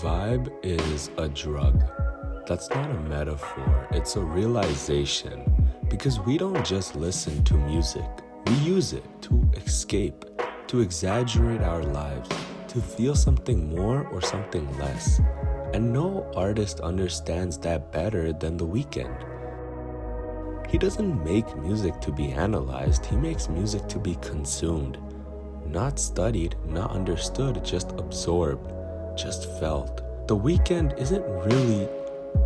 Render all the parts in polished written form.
Vibe is a drug. That's not a metaphor, it's a realization. Because we don't just listen to music, we use it to escape, to exaggerate our lives, to feel something more or something less. And no artist understands that better than The Weeknd. He doesn't make music to be analyzed, he makes music to be consumed. Not studied, not understood, just absorbed, just felt. The Weeknd isn't really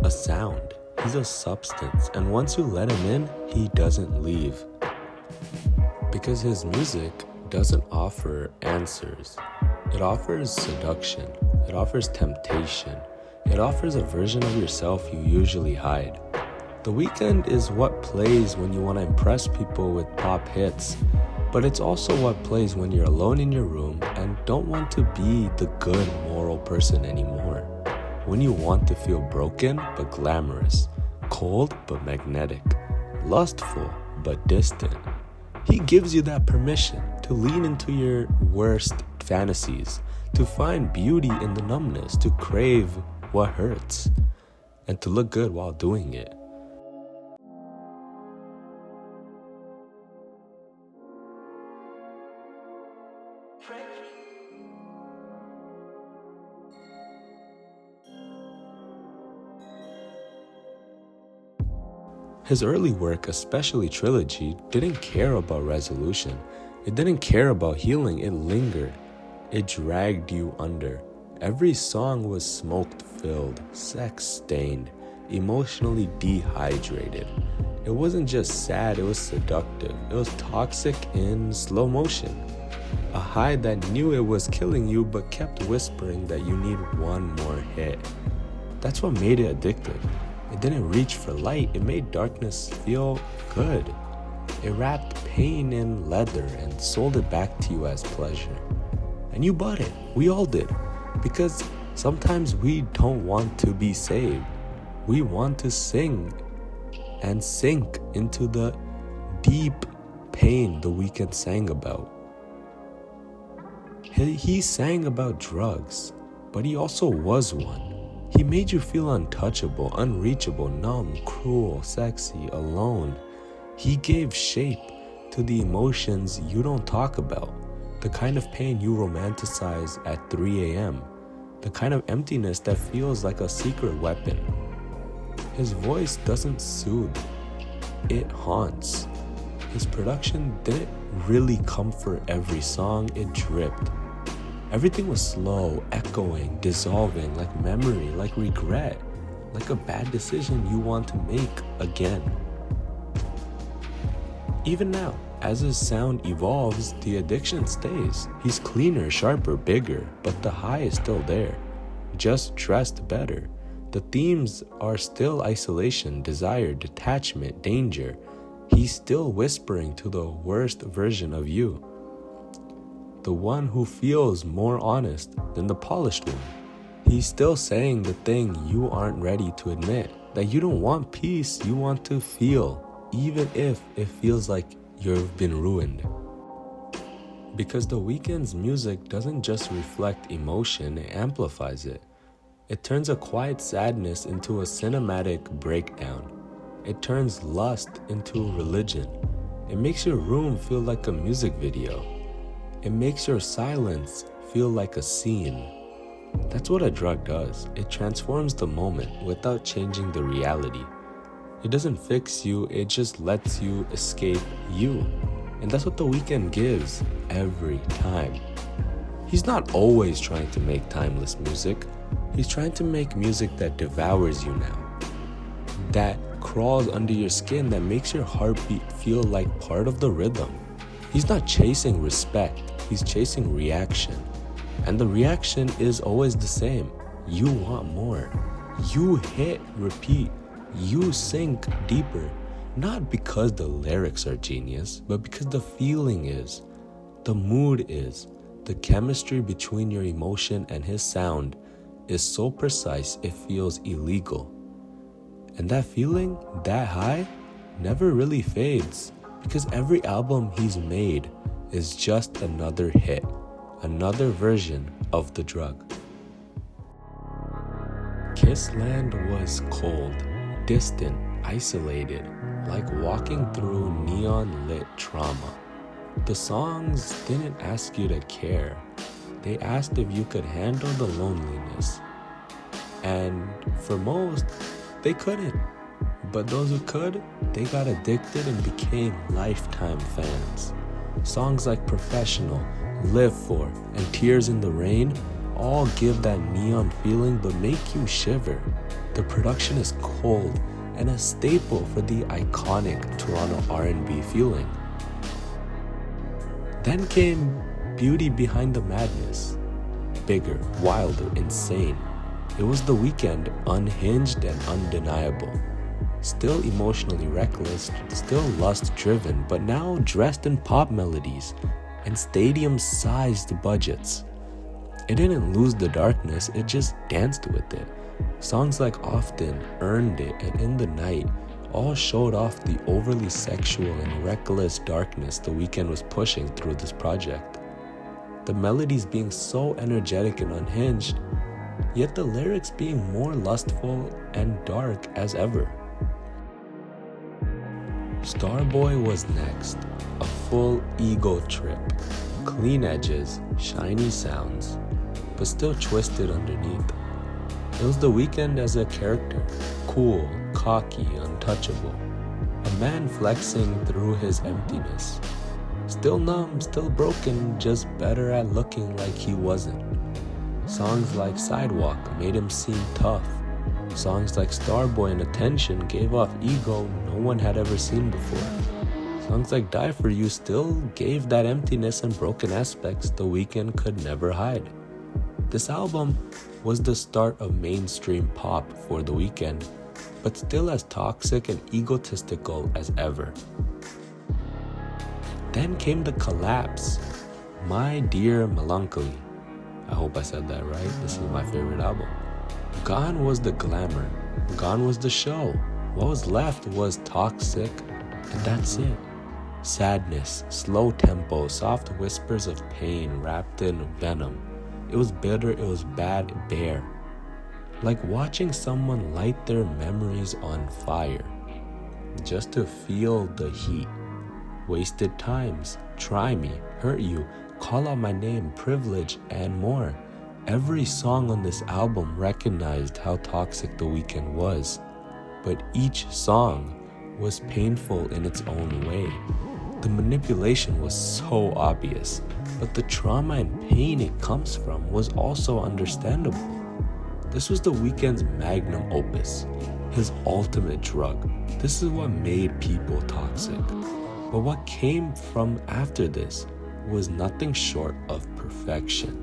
a sound, he's a substance, and once you let him in, he doesn't leave. Because his music doesn't offer answers. It offers seduction, it offers temptation, it offers a version of yourself you usually hide. The Weeknd is what plays when you want to impress people with pop hits, but it's also what plays when you're alone in your room and don't want to be the good moral person anymore. When you want to feel broken but glamorous, cold but magnetic, lustful but distant. He gives you that permission to lean into your worst fantasies, to find beauty in the numbness, to crave what hurts, and to look good while doing it. His early work, especially Trilogy, didn't care about resolution. It didn't care about healing, it lingered. It dragged you under. Every song was smoke-filled, sex-stained, emotionally dehydrated. It wasn't just sad, it was seductive. It was toxic in slow motion. A high that knew it was killing you but kept whispering that you need one more hit. That's what made it addictive. It didn't reach for light, it made darkness feel good. It wrapped pain in leather and sold it back to you as pleasure. And you bought it, we all did. Because sometimes we don't want to be saved. We want to sing and sink into the deep pain The Weeknd sang about. He sang about drugs, but he also was one. He made you feel untouchable, unreachable, numb, cruel, sexy, alone. He gave shape to the emotions you don't talk about, the kind of pain you romanticize at 3 a.m., the kind of emptiness that feels like a secret weapon. His voice doesn't soothe, it haunts. His production didn't really comfort every song, it dripped. Everything was slow, echoing, dissolving, like memory, like regret, like a bad decision you want to make again. Even now, as his sound evolves, the addiction stays. He's cleaner, sharper, bigger, but the high is still there, just dressed better. The themes are still isolation, desire, detachment, danger. He's still whispering to the worst version of you. The one who feels more honest than the polished one. He's still saying the thing you aren't ready to admit, that you don't want peace, you want to feel, even if it feels like you've been ruined. Because The Weeknd's music doesn't just reflect emotion, it amplifies it. It turns a quiet sadness into a cinematic breakdown. It turns lust into religion. It makes your room feel like a music video. It makes your silence feel like a scene. That's what a drug does. It transforms the moment without changing the reality. It doesn't fix you, it just lets you escape you. And that's what The Weeknd gives every time. He's not always trying to make timeless music. He's trying to make music that devours you now. That crawls under your skin, that makes your heartbeat feel like part of the rhythm. He's not chasing respect. He's chasing reaction. And the reaction is always the same. You want more. You hit repeat. You sink deeper. Not because the lyrics are genius, but because the feeling is. The mood is. The chemistry between your emotion and his sound is so precise it feels illegal. And that feeling, that high, never really fades. Because every album he's made is just another hit, another version of the drug. Kissland was cold, distant, isolated, like walking through neon-lit trauma. The songs didn't ask you to care. They asked if you could handle the loneliness. And for most, they couldn't. But those who could, they got addicted and became lifetime fans. Songs like Professional, Live For, and Tears in the Rain all give that neon feeling but make you shiver. The production is cold and a staple for the iconic Toronto R&B feeling. Then came Beauty Behind the Madness. Bigger, wilder, insane. It was The Weeknd, unhinged and undeniable. Still emotionally reckless, still lust-driven, but now dressed in pop melodies and stadium-sized budgets. It didn't lose the darkness, it just danced with it. Songs like Often, Earned It, and In the Night all showed off the overly sexual and reckless darkness The Weeknd was pushing through this project. The melodies being so energetic and unhinged, yet the lyrics being more lustful and dark as ever. Starboy was next, a full ego trip, clean edges, shiny sounds, but still twisted underneath. It was The Weeknd as a character, cool, cocky, untouchable, a man flexing through his emptiness. Still numb, still broken, just better at looking like he wasn't. Songs like Sidewalk made him seem tough. Songs like Starboy and Attention gave off ego no one had ever seen before. Songs like Die For You still gave that emptiness and broken aspects The Weeknd could never hide. This album was the start of mainstream pop for The Weeknd, but still as toxic and egotistical as ever. Then came the collapse, My Dear Melancholy. I hope I said that right. This is my favorite album. Gone was the glamour. Gone was the show. What was left was toxic, and that's it. Sadness, slow tempo, soft whispers of pain wrapped in venom. It was bitter, it was bad, bare. Like watching someone light their memories on fire, just to feel the heat. Wasted times, try me, hurt you, call out my name, privilege, and more. Every song on this album recognized how toxic The Weeknd was, but each song was painful in its own way. The manipulation was so obvious, but the trauma and pain it comes from was also understandable. This was The Weeknd's magnum opus, his ultimate drug. This is what made people toxic. But what came from after this was nothing short of perfection.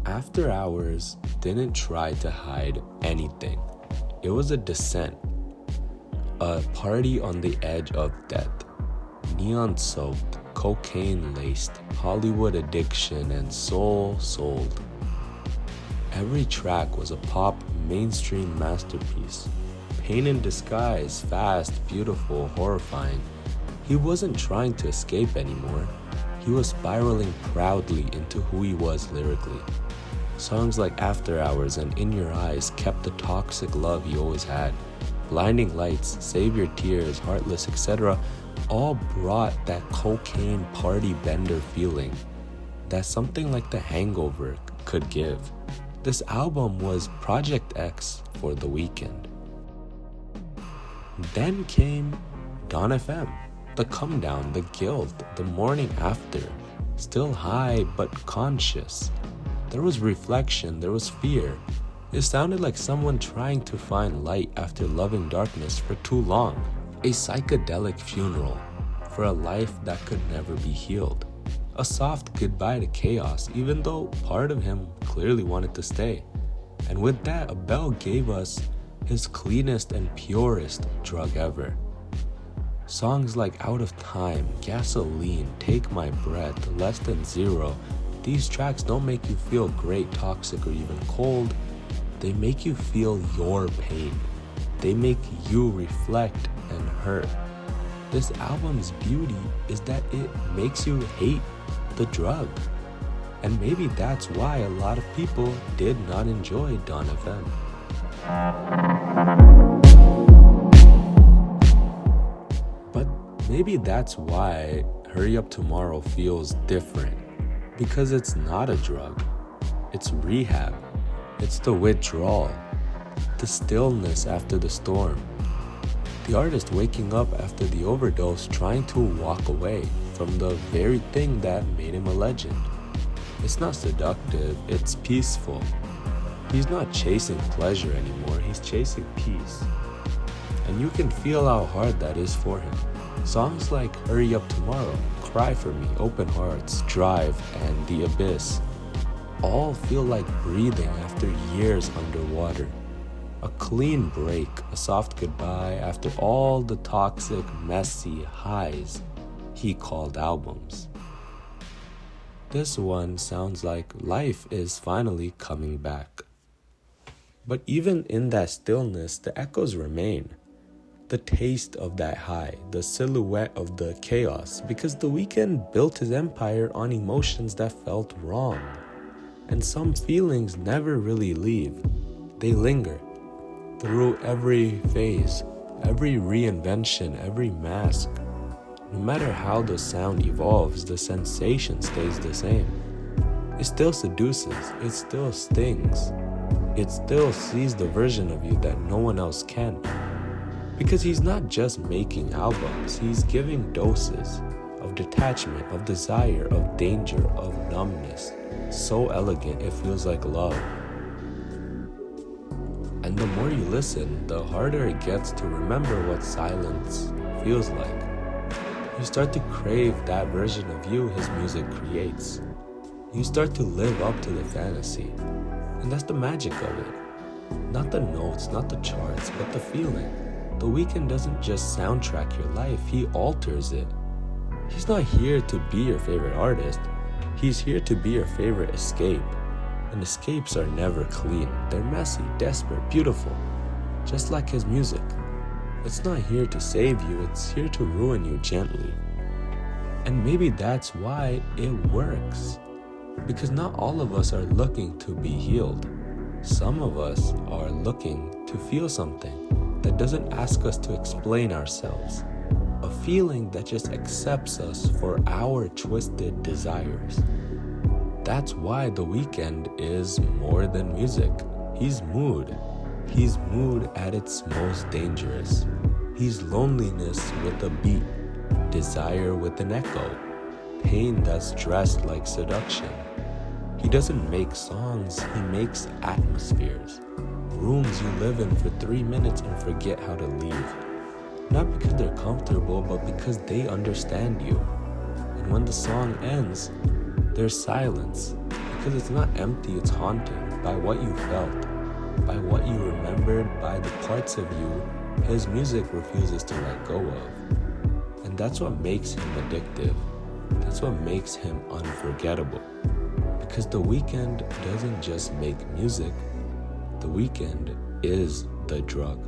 After Hours didn't try to hide anything. It was a descent, a party on the edge of death, neon-soaked, cocaine-laced, Hollywood addiction, and soul-sold. Every track was a pop mainstream masterpiece. Pain in disguise, fast, beautiful, horrifying. He wasn't trying to escape anymore. He was spiraling proudly into who he was lyrically. Songs like After Hours and In Your Eyes kept the toxic love he always had. Blinding Lights, Save Your Tears, Heartless, etc. all brought that cocaine party bender feeling that something like The Hangover could give. This album was Project X for The Weeknd. Then came Dawn FM, The Come Down, The Guilt, The Morning After. Still high but conscious. There was reflection, there was fear. It sounded like someone trying to find light after loving darkness for too long. A psychedelic funeral for a life that could never be healed. A soft goodbye to chaos, even though part of him clearly wanted to stay. And with that, Abel gave us his cleanest and purest drug ever. Songs like Out of Time, Gasoline, Take My Breath, Less Than Zero, these tracks don't make you feel great, toxic, or even cold. They make you feel your pain. They make you reflect and hurt. This album's beauty is that it makes you hate the drug. And maybe that's why a lot of people did not enjoy Dawn FM. But maybe that's why Hurry Up Tomorrow feels different. Because it's not a drug. It's rehab. It's the withdrawal. The stillness after the storm. The artist waking up after the overdose, trying to walk away from the very thing that made him a legend. It's not seductive, it's peaceful. He's not chasing pleasure anymore, he's chasing peace. And you can feel how hard that is for him. Songs like Hurry Up Tomorrow, Cry For Me, Open Hearts, Drive, and The Abyss all feel like breathing after years underwater. A clean break, a soft goodbye after all the toxic, messy highs he called albums. This one sounds like life is finally coming back. But even in that stillness, the echoes remain. The taste of that high, the silhouette of the chaos, because The Weeknd built his empire on emotions that felt wrong. And some feelings never really leave. They linger. Through every phase, every reinvention, every mask. No matter how the sound evolves, the sensation stays the same. It still seduces, it still stings. It still sees the version of you that no one else can. Because he's not just making albums, he's giving doses of detachment, of desire, of danger, of numbness. So elegant, it feels like love. And the more you listen, the harder it gets to remember what silence feels like. You start to crave that version of you his music creates. You start to live up to the fantasy. And that's the magic of it. Not the notes, not the charts, but the feeling. The Weeknd doesn't just soundtrack your life, he alters it. He's not here to be your favorite artist. He's here to be your favorite escape. And escapes are never clean. They're messy, desperate, beautiful. Just like his music. It's not here to save you, it's here to ruin you gently. And maybe that's why it works. Because not all of us are looking to be healed. Some of us are looking to feel something that doesn't ask us to explain ourselves. A feeling that just accepts us for our twisted desires. That's why The Weeknd is more than music. He's mood. He's mood at its most dangerous. He's loneliness with a beat, desire with an echo, pain that's dressed like seduction. He doesn't make songs, he makes atmospheres. Rooms you live in for 3 minutes and forget how to leave. Not because they're comfortable, but because they understand you. And when the song ends, there's silence, because it's not empty, it's haunted by what you felt, by what you remembered, by the parts of you his music refuses to let go of. And that's what makes him addictive. That's what makes him unforgettable. Because The Weeknd doesn't just make music, The Weeknd is the drug.